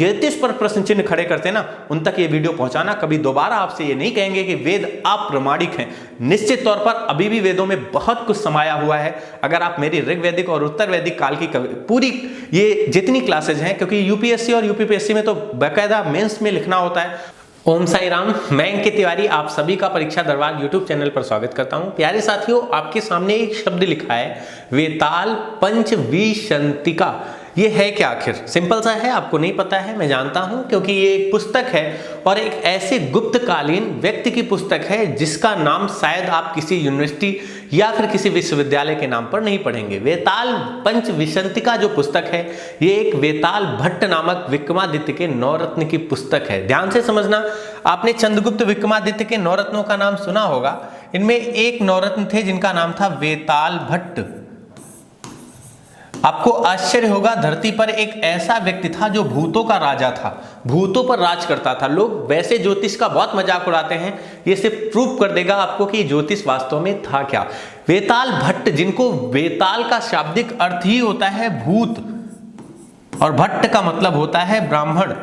ज्योतिष पर प्रश्न चिन्ह खड़े करते हैं ना, उन तक ये वीडियो पहुंचाना। कभी दोबारा आपसे ये नहीं कहेंगे कि वेद अप्रामाणिक हैं। निश्चित तौर पर अभी भी वेदों में बहुत कुछ समाया हुआ है। अगर आप मेरी ऋग्वैदिक और उत्तर वैदिक काल की पूरी ये जितनी क्लासेज हैं, क्योंकि यूपीएससी और यूपीपीएससी में तो बाकायदा मेंस में लिखना होता है। ओम साई राम, मैं अंकित तिवारी आप सभी का परीक्षा दरबार यूट्यूब चैनल पर स्वागत करता हूं। प्यारे साथियों, आपके सामने एक शब्द लिखा है वेताल पंचविंशतिका। ये है क्या आखिर? सिंपल सा है, आपको नहीं पता है, मैं जानता हूं, क्योंकि ये एक पुस्तक है और एक ऐसे गुप्तकालीन व्यक्ति की पुस्तक है जिसका नाम शायद आप किसी यूनिवर्सिटी या फिर किसी विश्वविद्यालय के नाम पर नहीं पढ़ेंगे। वेताल पंचविंशतिका जो पुस्तक है, ये एक वेताल भट्ट नामक विक्रमादित्य के नवरत्न की पुस्तक है। ध्यान से समझना, आपने चंद्रगुप्त विक्रमादित्य के नवरत्नों का नाम सुना होगा। इनमें एक नवरत्न थे जिनका नाम था वेताल भट्ट। आपको आश्चर्य होगा, धरती पर एक ऐसा व्यक्ति था जो भूतों का राजा था, भूतों पर राज करता था। लोग वैसे ज्योतिष का बहुत मजाक उड़ाते हैं, ये सिर्फ प्रूव कर देगा आपको कि ज्योतिष वास्तव में था क्या। वेताल भट्ट, जिनको वेताल का शाब्दिक अर्थ ही होता है भूत और भट्ट का मतलब होता है ब्राह्मण।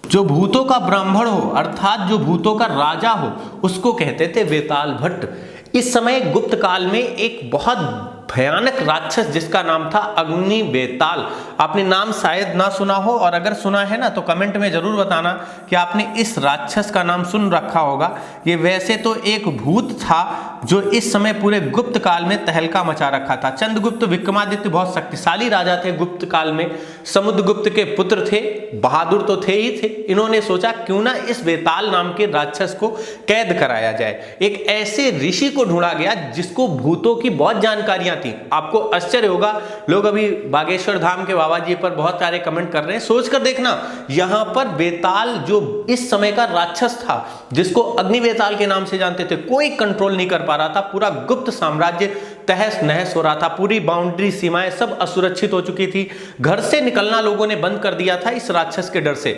जो भूतों का ब्राह्मण हो अर्थात जो भूतों का राजा हो, उसको कहते थे वेताल भट्ट। इस समय गुप्त काल में एक बहुत भयानक राक्षस जिसका नाम था अग्नि वेताल, आपने नाम शायद ना सुना हो, और अगर सुना है ना तो कमेंट में जरूर बताना कि आपने इस राक्षस का नाम सुन रखा होगा। ये वैसे तो एक भूत था जो इस समय पूरे गुप्त काल में तहलका मचा रखा था। चंद्रगुप्त विक्रमादित्य बहुत शक्तिशाली राजा थे गुप्त काल में, समुद्रगुप्त के पुत्र थे, बहादुर तो थे ही थे। इन्होंने सोचा क्यों ना इस वेताल नाम के राक्षस को कैद कराया जाए। एक ऐसे ऋषि को ढूंढा गया जिसको भूतों की बहुत जानकारियां थी। आपको आश्चर्य होगा, लोग अभी बागेश्वर धाम के बाबा जी पर बहुत सारे कमेंट कर रहे हैं। सोच कर देखना, यहां पर वेताल जो इस समय का राक्षस था, जिसको अग्नि वेताल के नाम से जानते थे, कोई कंट्रोल नहीं कर पा रहा था। पूरा गुप्त साम्राज्य तहस नहस हो रहा था, पूरी बाउंड्री सीमाएं सब असुरक्षित हो चुकी थी। घर से निकलना लोगों ने बंद कर दिया था इस राक्षस के डर से।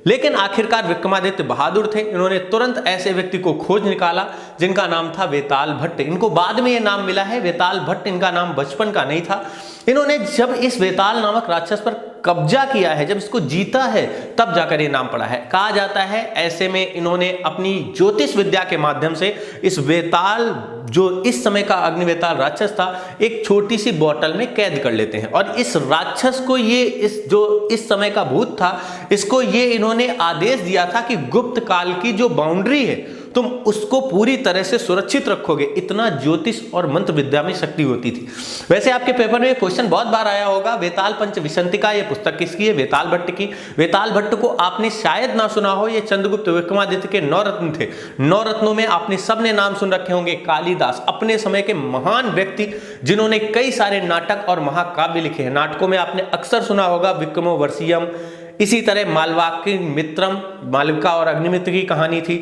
लेकिन आखिरकार विक्रमादित्य बहादुर थे, इन्होंने तुरंत ऐसे व्यक्ति को खोज निकाला जिनका नाम था वेताल भट्ट। इनको बाद में ये नाम मिला है वेताल भट्ट, इनका नाम बचपन का नहीं था। इन्होंने जब इस वेताल नामक राक्षस पर कब्जा किया है, जब इसको जीता है, तब जाकर ये नाम पड़ा है। कहा जाता है ऐसे में इन्होंने अपनी ज्योतिष विद्या के माध्यम से इस वेताल, जो इस समय का अग्निवेताल राक्षस था, एक छोटी सी बोतल में कैद कर लेते हैं। और इस राक्षस को ये जो इस समय का भूत था, इसको ये इन्होंने आदेश दिया था कि गुप्त काल की जो बाउंड्री है तुम उसको पूरी तरह से सुरक्षित रखोगे। इतना ज्योतिष और मंत्र विद्या में शक्ति होती थी। वैसे आपके पेपर में क्वेश्चन बहुत बार आया होगा, वेताल पंचविंशतिका ये पुस्तक किसकी है? वेताल भट्ट की। वेताल भट्ट को आपने शायद ना सुना हो, ये चंद्रगुप्त विक्रमादित्य के नवरत्न थे। नवरत्नों में आपने सबने नाम सुन रखे होंगे। कालिदास, अपने समय के महान व्यक्ति जिन्होंने कई सारे नाटक और महाकाव्य लिखे हैं। नाटकों में आपने अक्सर सुना होगा विक्रमोर्वशीयम, इसी तरह मालवाकी मित्रम, मालविका और अग्निमित्र की कहानी थी।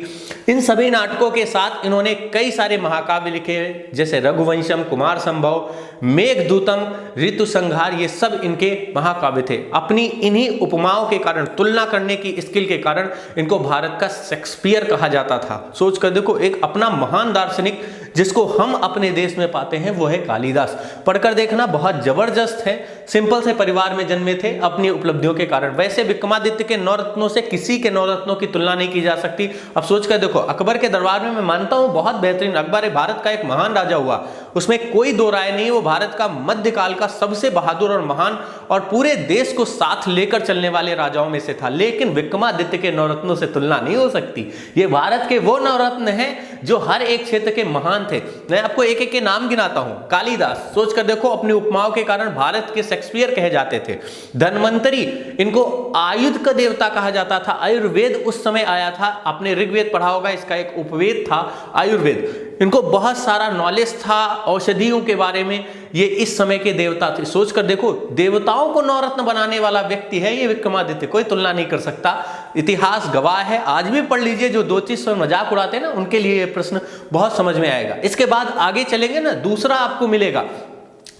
इन सभी नाटकों के साथ इन्होंने कई सारे महाकाव्य लिखे, जैसे रघुवंशम, कुमार संभव, मेघदूतम, ऋतु संहार, ये सब इनके महाकाव्य थे। अपनी इन्हीं उपमाओं के कारण, तुलना करने की स्किल के कारण इनको भारत का शेक्सपियर कहा जाता था। सोच कर देखो, एक अपना महान दार्शनिक जिसको हम अपने देश में पाते हैं वो है कालिदास। पढ़कर देखना, बहुत जबरदस्त है। सिंपल से परिवार में जन्मे थे, अपनी उपलब्धियों के कारण। वैसे विक्रमादित्य के नवरत्नों से किसी के नवरत्नों की तुलना नहीं की जा सकती। अब सोच कर देखो, अकबर के दरबार में मैं मानता हूं बहुत बेहतरीन, अकबर भारत का एक महान राजा हुआ, उसमें कोई दो राय नहीं। वो भारत का मध्यकाल का सबसे बहादुर और महान और पूरे देश को साथ लेकर चलने वाले राजाओं में से था। लेकिन विक्रमादित्य के नवरत्नों से तुलना नहीं हो सकती। ये भारत के वो नवरत्न हैं जो हर एक क्षेत्र के महान थे। मैं आपको एक एक के नाम गिनाता हूं। कालिदास, सोच कर देखो, अपनी उपमाओं के कारण भारत के शेक्सपियर कहे जाते थे। धन्वंतरी, इनको आयुध का देवता कहा जाता था। आयुर्वेद उस समय आया था, आपने ऋग्वेद पढ़ा होगा, इसका एक उपवेद था आयुर्वेद। इनको बहुत सारा नॉलेज था औषधियों के बारे में। ये इस समय के देवता थे। सोच कर देखो, देवताओं को नवरत्न बनाने वाला व्यक्ति है ये विक्रमादित्य, कोई तुलना नहीं कर सकता। इतिहास गवाह है, आज भी पढ़ लीजिए। जो दो चीज पर मजाक उड़ाते हैं ना, उनके लिए ये प्रश्न बहुत समझ में आएगा। इसके बाद आगे चलेंगे ना, दूसरा आपको मिलेगा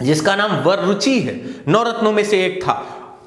जिसका नाम वररुचि है, नवरत्नों में से एक था।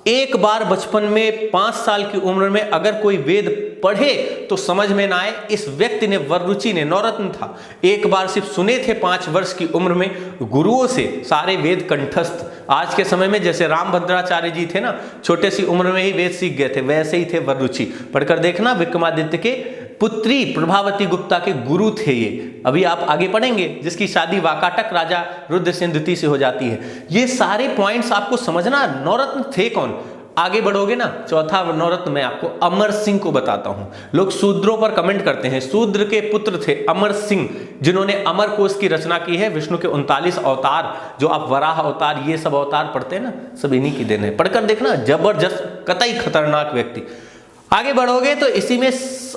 एक बार बचपन में 5 साल की उम्र में अगर कोई वेद पढ़े तो समझ में ना आए। इस व्यक्ति ने, वररुचि ने, नवरत्न था, एक बार सिर्फ सुने थे 5 वर्ष की उम्र में गुरुओं से सारे वेद कंठस्थ। आज के समय में जैसे रामभद्राचार्य जी थे ना, छोटे सी उम्र में ही वेद सीख गए थे, वैसे ही थे वररुचि। पढ़कर देखना, विक्रमादित्य के पुत्री प्रभावती गुप्ता के गुरु थे ये। अभी आप आगे पढ़ेंगे, जिसकी शादी वाकाटक राजा रुद्रसेन द्वितीय से हो जाती है। ये सारे पॉइंट्स आपको समझना, नवरत्न थे कौन। आगे बढ़ोगे ना, चौथा नवरत्न मैं आपको अमर सिंह को बताता हूं। लोग शूद्रों पर कमेंट करते हैं, शूद्र के पुत्र थे अमर सिंह, जिन्होंने अमर कोश की रचना की है। विष्णु के 39 अवतार, जो आप वराह अवतार, ये सब अवतार पढ़ते हैं ना, सब इन्हीं की देन है। पढ़कर देखना, जबरदस्त, कतई खतरनाक व्यक्ति। आगे बढ़ोगे तो इसी में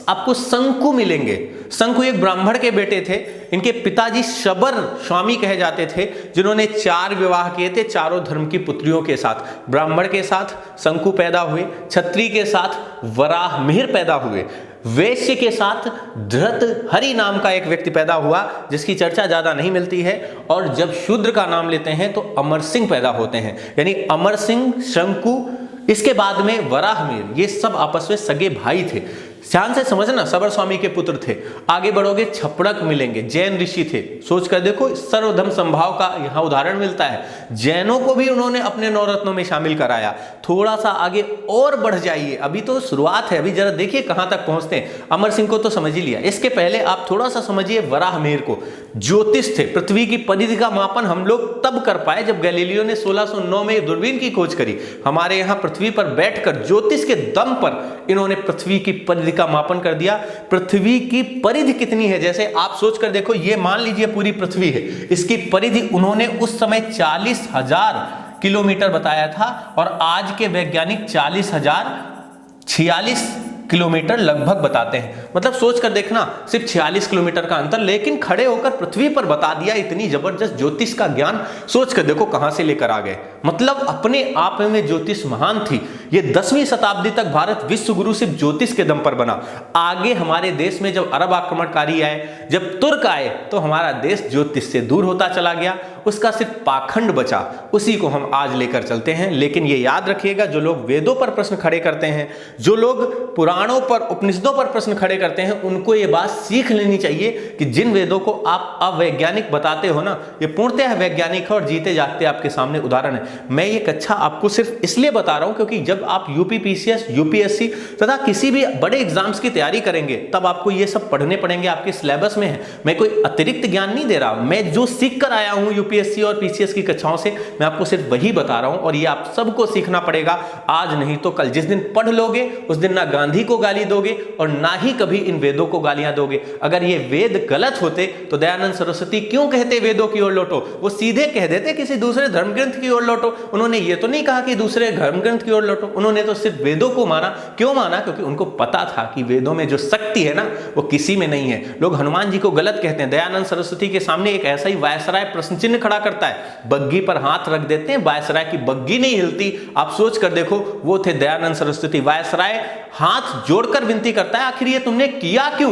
आपको शंकु मिलेंगे। शंकु एक ब्राह्मण के बेटे थे। इनके पिताजी शबर स्वामी कहे जाते थे, जिन्होंने 4 विवाह किए थे चारों धर्म की पुत्रियों के साथ। ब्राह्मण के साथ शंकु पैदा हुए, क्षत्रिय के साथ वराह मिहिर पैदा हुए, वैश्य के साथ धृतहरि नाम का एक व्यक्ति पैदा हुआ, जिसकी चर्चा ज्यादा नहीं मिलती है। और जब शूद्र का नाम लेते हैं तो अमर सिंह पैदा होते हैं, यानी अमर सिंह, शंकु, इसके बाद में वराहमिहिर, ये सब आपस में सगे भाई थे। ध्यान से समझना, सबर स्वामी के पुत्र थे। आगे बढ़ोगे, छपड़क मिलेंगे, जैन ऋषि थे। सोच कर देखो, सर्वधर्म संभाव का यहाँ उदाहरण मिलता है। जैनों को भी उन्होंने अपने नवरत्नों में शामिल कराया। थोड़ा सा आगे और बढ़ जाइए, अभी तो शुरुआत है, अभी जरा देखिए कहां तक पहुंचते हैं। अमर सिंह को तो समझ ही लिया, इसके पहले आप थोड़ा सा समझिए वराहमिहिर को। ज्योतिष थे, पृथ्वी की परिधि का मापन हम लोग तब कर पाए जब गैलीलियो ने 1609 में दूरबीन की खोज करी। हमारे यहाँ पृथ्वी पर बैठकर ज्योतिष के दम पर इन्होंने पृथ्वी की परिधि का मापन कर दिया। पृथ्वी की परिधि कितनी है, जैसे आप सोच कर देखो, ये मान लीजिए पूरी पृथ्वी है, इसकी परिधि उन्होंने उस समय 40,000 किलोमीटर बताया था, और आज के वैज्ञानिक 40,046 किलोमीटर लगभग बताते हैं। मतलब सोच कर देखना, सिर्फ 46 किलोमीटर का अंतर, लेकिन खड़े होकर पृथ्वी पर बता दिया। इतनी जबरदस्त ज्योतिष का ज्ञान, सोच कर देखो कहां से लेकर आ गए। मतलब अपने आप में ज्योतिष महान थी। ये 10वीं शताब्दी तक भारत विश्व गुरु सिर्फ ज्योतिष के दम पर बना। आगे हमारे देश में जब अरब आक्रमणकारी आए, जब तुर्क आए, तो हमारा देश ज्योतिष से दूर होता चला गया। उसका सिर्फ पाखंड बचा, उसी को हम आज लेकर चलते हैं। लेकिन ये याद रखिएगा, जो लोग वेदों पर प्रश्न खड़े करते हैं, जो लोग पुराणों पर, उपनिषदों पर प्रश्न खड़े करते हैं, उनको ये बात सीख लेनी चाहिए कि जिन वेदों को आप अवैज्ञानिक बताते हो ना, ये पूर्णतः वैज्ञानिक है और जीते जागते आपके सामने उदाहरण है। मैं ये कक्षा आपको सिर्फ इसलिए बता रहा हूं क्योंकि जब आप यूपी पीसीएस, यूपीएससी तथा किसी भी बड़े एग्जाम्स की तैयारी करेंगे, तब आपको ये सब पढ़ने पड़ेंगे, आपके सिलेबस में है। मैं कोई अतिरिक्त ज्ञान नहीं दे रहा, मैं जो सीख कर आया हूं यूपीएससी और पीसीएस की कक्षाओं से, मैं आपको सिर्फ वही बता रहा हूं। और ये आप सबको सीखना पड़ेगा, आज नहीं तो कल। जिस दिन पढ़ लोगे उस दिन ना गांधी को गाली दोगे और ना ही कभी इन वेदों को गालियां दोगे। अगर ये वेद गलत होते तो दयानंद सरस्वती क्यों कहते वेदों की ओर लौटो? वो सीधे कह देते किसी दूसरे धर्म ग्रंथ की ओर लौटो। उन्होंने ये तो नहीं कहा कि दूसरे धर्म ग्रंथ की ओर लौटो, उन्होंने तो सिर्फ वेदों को माना। क्यों माना? क्योंकि उनको पता था कि वेदों में जो शक्ति है ना, वो किसी में नहीं है। लोग हनुमान जी को गलत कहते हैं। दयानंद सरस्वती के सामने एक ऐसा ही वायसराय प्रश्न चिन्ह खड़ा करता है, बग्गी पर हाथ रख देते हैं, वायसराय की बग्गी नहीं हिलती। आप सोच कर देखो, वो थे दयानंद सरस्वती। वायसराय हाथ जोड़कर विनती करता है, आखिर ये तुमने किया क्यों?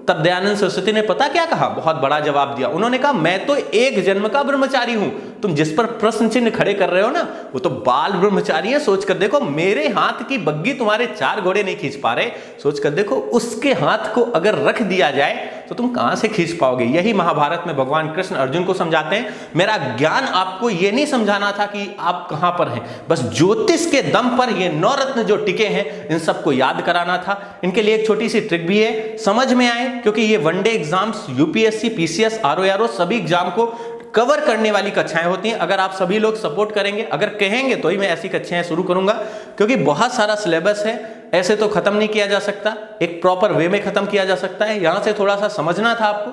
तब दयानंद सरस्वती ने पता क्या कहा? बहुत बड़ा जवाब दिया। उन्होंने कहा, मैं तो एक जन्म का ब्रह्मचारी हूं, तुम जिस पर प्रश्न चिन्ह खड़े कर रहे हो ना, वो तो बाल ब्रह्मचारी है। सोच कर देखो, मेरे हाथ की बग्गी तुम्हारे 4 घोड़े नहीं खींच पा रहे। सोच कर देखो, उसके हाथ को अगर रख दिया जाए तो तुम कहां से खींच पाओगे? यही महाभारत में भगवान कृष्ण अर्जुन को समझाते हैं। मेरा ज्ञान आपको ये नहीं समझाना था कि आप कहां पर हैं, बस ज्योतिष के दम पर ये 9 रत्न जो टिके हैं, इन सबको याद कराना था। इनके लिए एक छोटी सी ट्रिक भी है, समझ में आए, क्योंकि ये one day exams, UPSC, PCS, RORO सभी एग्जाम को कवर करने वाली कक्षाएं होती हैं। अगर आप सभी लोग सपोर्ट करेंगे, अगर कहेंगे, तो ही मैं ऐसी कक्षाएं शुरू करूंगा, क्योंकि बहुत सारा सिलेबस है। ऐसे तो खत्म नहीं किया जा सकता, एक प्रॉपर वे में खत्म किया जा सकता है। यहां से थोड़ा सा समझना था आपको।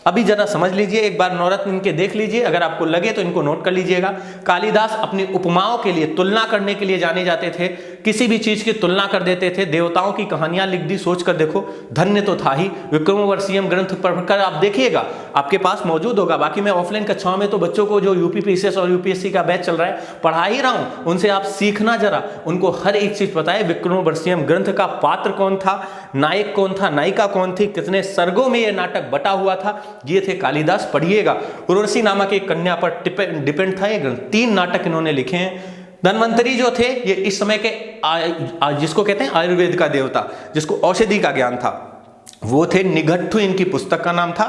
अभी जरा समझ लीजिए, एक बार नवरत्न इनके देख लीजिए, अगर आपको लगे तो इनको नोट कर लीजिएगा। कालिदास अपनी उपमाओं के लिए, तुलना करने के लिए जाने जाते थे। किसी भी चीज की तुलना कर देते थे। देवताओं की कहानियां लिख दी। सोच कर देखो, धन्य तो था ही। विक्रमोर्वशीयम ग्रंथ पढ़कर आप देखिएगा, आपके पास मौजूद होगा। बाकी मैं ऑफलाइन कक्षाओं में तो बच्चों को जो यूपी पीसीएस और यूपीएससी का बैच चल रहा है पढ़ा ही रहा हूं, उनसे आप सीखना जरा, उनको हर एक चीज बताए। विक्रमोर्वशीयम ग्रंथ का पात्र कौन था, नायक कौन था, नायिका कौन थी, कितने सर्गों में यह नाटक बटा हुआ था, ये थे कालिदास। पढ़िएगा। उर्वशी नामक एक कन्या पर डिपेंड था ये ग्रंथ। 3 नाटक इन्होंने लिखे हैं। धन्वंतरी जो थे ये इस समय के जिसको कहते हैं आयुर्वेद का देवता, जिसको औषधि का ज्ञान था, वो थे। निघट्टू इनकी पुस्तक का नाम था।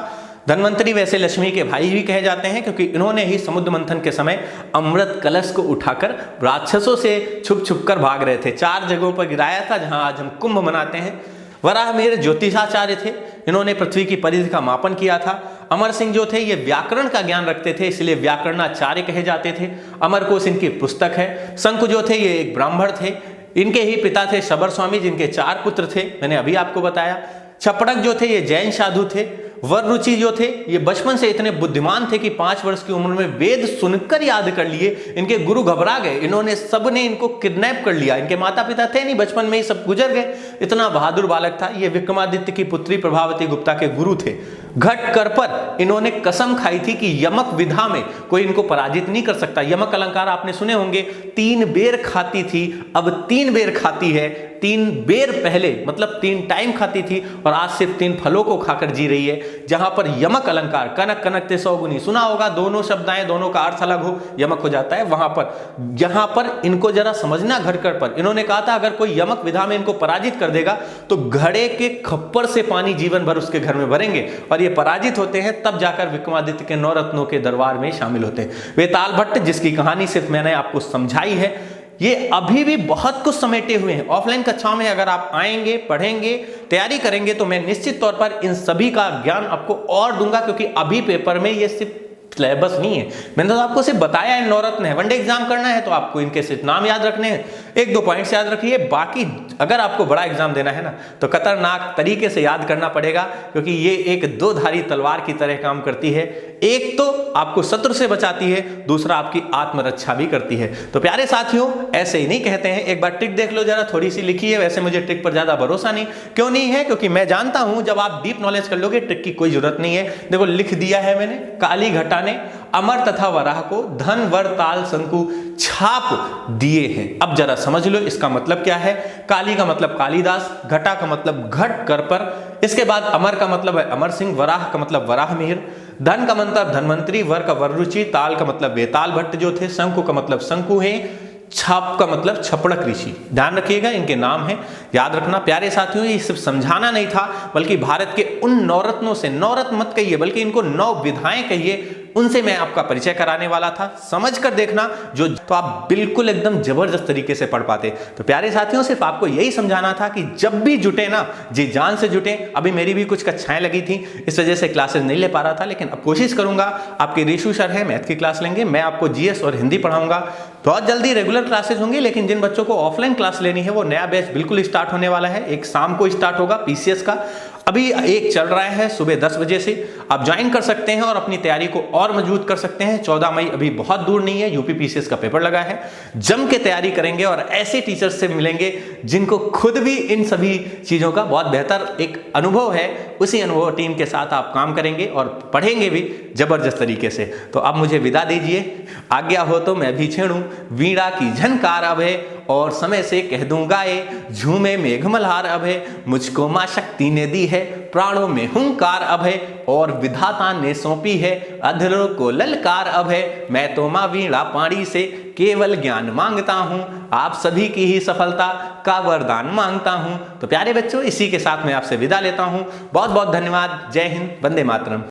धन्वंतरी वैसे लक्ष्मी के भाई भी कहे जाते हैं क्योंकि इन्होंने ही समुद्र मंथन के समय अमृत कलश को उठाकर राक्षसों से छुप छुप कर भाग रहे थे। 4 जगहों पर गिराया था जहां आज हम कुंभ मनाते हैं। वराहमिहिर ज्योतिषाचार्य थे, इन्होंने पृथ्वी की परिधि का मापन किया था। अमर सिंह जो थे ये व्याकरण का ज्ञान रखते थे, इसलिए व्याकरणाचार्य कहे जाते थे। अमरकोश इनकी पुस्तक है। शंकु जो थे ये एक ब्राह्मण थे, इनके ही पिता थे शबर स्वामी जिनके 4 पुत्र थे, मैंने अभी आपको बताया। छपड़क जो थे ये जैन साधु थे। वररुचि जो थे ये बचपन से इतने बुद्धिमान थे कि 5 वर्ष की उम्र में वेद सुनकर याद कर लिए। इनके गुरु घबरा गए, इन्होंने सबने इनको किडनैप कर लिया। इनके माता पिता थे नहीं, बचपन में ही सब गुजर गए। इतना बहादुर बालक था ये। विक्रमादित्य की पुत्री प्रभावती गुप्ता के गुरु थे। घट कर पर इन्होंने कसम खाई थी कि यमक विधा में कोई इनको पराजित नहीं कर सकता। यमक अलंकार आपने सुने होंगे, 3 बेर खाती थी, अब 3 बेर खाती है। 3 बेर पहले मतलब 3 टाइम खाती थी और आज सिर्फ 3 फलों को खाकर जी रही है। जहां पर यमक अलंकार कनक कनक ते 100 गुनी सुना होगा, दोनों शब्द आए, दोनों का अर्थ अलग हो, यमक हो जाता है। वहां पर जहां पर इनको जरा समझना घटकर पर इन्होंने कहा था अगर कोई यमक विधा में इनको पराजित कर देगा तो घड़े के खप्पर से पानी जीवन भर उसके घर में भरेंगे, और ये पराजित होते हैं तब जाकर विक्रमादित्य के 9 रत्नों के दरबार में शामिल होते हैं। वेताल भट्ट जिसकी कहानी सिर्फ मैंने आपको समझाई है, ये अभी भी बहुत कुछ समेटे हुए हैं। ऑफलाइन कक्षाओं में अगर आप आएंगे, पढ़ेंगे, तैयारी करेंगे तो मैं निश्चित तौर पर इन सभी का ज्ञान आपको और दूंगा, क्योंकि अभी पेपर में ये सिर्फ सिलेबस नहीं है, मैंने तो आपको सिर्फ बताया है 9 रत्न है। वनडे एग्जाम करना है तो आपको इनके सिर्फ नाम याद रखने हैं, 1-2 पॉइंट्स याद रखिए। बाकी अगर आपको बड़ा एग्जाम देना है ना तो खतरनाक तरीके से याद करना पड़ेगा, क्योंकि ये एक 2धारी तलवार की तरह काम करती है। एक तो आपको शत्रु से बचाती है, दूसरा आपकी आत्मरक्षा भी करती है। तो प्यारे साथियों, ऐसे ही नहीं कहते हैं, एक बार ट्रिक देख लो जरा, थोड़ी सी लिखी है। वैसे मुझे ट्रिक पर ज्यादा भरोसा नहीं, क्यों नहीं है, क्योंकि मैं जानता हूं जब आप डीप नॉलेज कर लोगे ट्रिक की कोई जरूरत नहीं है। देखो लिख दिया है मैंने, काली घटा ने अमर तथा वराह को धन वर ताल शंकु छाप दिए हैं। अब जरा समझ लो इसका मतलब क्या है। काली का मतलब कालिदास, घटा का मतलब घट कर पर, इसके बाद अमर का मतलब है अमर सिंह, वराह का मतलब वराहमिहिर, धन का मतलब धन्वंतरी, वर का वररुचि, ताल का मतलब वेताल भट्ट जो थे, शंकु का मतलब शंकु है, छाप का मतलब छपड़क ऋषि। ध्यान रखिएगा, इनके नाम है, याद रखना। प्यारे साथियों, ये सिर्फ समझाना नहीं था, बल्कि भारत के उन 9 रत्नों से, 9 रत्न मत कहिए बल्कि इनको 9 विधाएं कहिए, उनसे मैं आपका परिचय कराने वाला था। समझ कर देखना, जो तो आप बिल्कुल एकदम जबरदस्त तरीके से पढ़ पाते। तो प्यारे साथियों, सिर्फ आपको यही समझाना था कि जब भी जुटे ना, जी जान से जुटे। अभी मेरी भी कुछ कक्षाएं लगी थी, इस वजह से क्लासेस नहीं ले पा रहा था, लेकिन अब कोशिश करूंगा। आपके ऋषु सर है, मैथ की क्लास लेंगे, मैं आपको जीएस और हिंदी पढ़ाऊंगा। बहुत जल्दी रेगुलर क्लासेस होंगी, लेकिन जिन बच्चों को ऑफलाइन क्लास लेनी है वो नया बैच बिल्कुल स्टार्ट होने वाला है। एक शाम को स्टार्ट होगा पीसीएस का, अभी एक चल रहा है सुबह 10 बजे से। आप ज्वाइन कर सकते हैं और अपनी तैयारी को और मजबूत कर सकते हैं। 14 मई अभी बहुत दूर नहीं है, यूपी पीसीएस का पेपर लगा है। जम के तैयारी करेंगे और ऐसे टीचर्स से मिलेंगे जिनको खुद भी इन सभी चीजों का बहुत बेहतर एक अनुभव है। उसी अनुभव टीम के साथ आप काम करेंगे और पढ़ेंगे भी जबरदस्त तरीके से। तो अब मुझे विदा दीजिए, आज्ञा हो तो मैं भी छेड़ूं वीणा की झनकार अब है, और समय से कह दूं गाए, झूमे मेघ मल्हार अब है, मुझको मां शक्ति ने दी है, प्राणों में हुंकार अब है, और विधाता ने सौंपी है, अधरों को ललकार अब है। मैं तो मां वीणा पाणी से केवल ज्ञान मांगता हूं, आप सभी की ही सफलता का वरदान मांगता हूं। तो प्यारे बच्चों, इसी के साथ मैं आपसे विदा लेता हूं। बहुत बहुत धन्यवाद। जय हिंद, वंदे मातरम।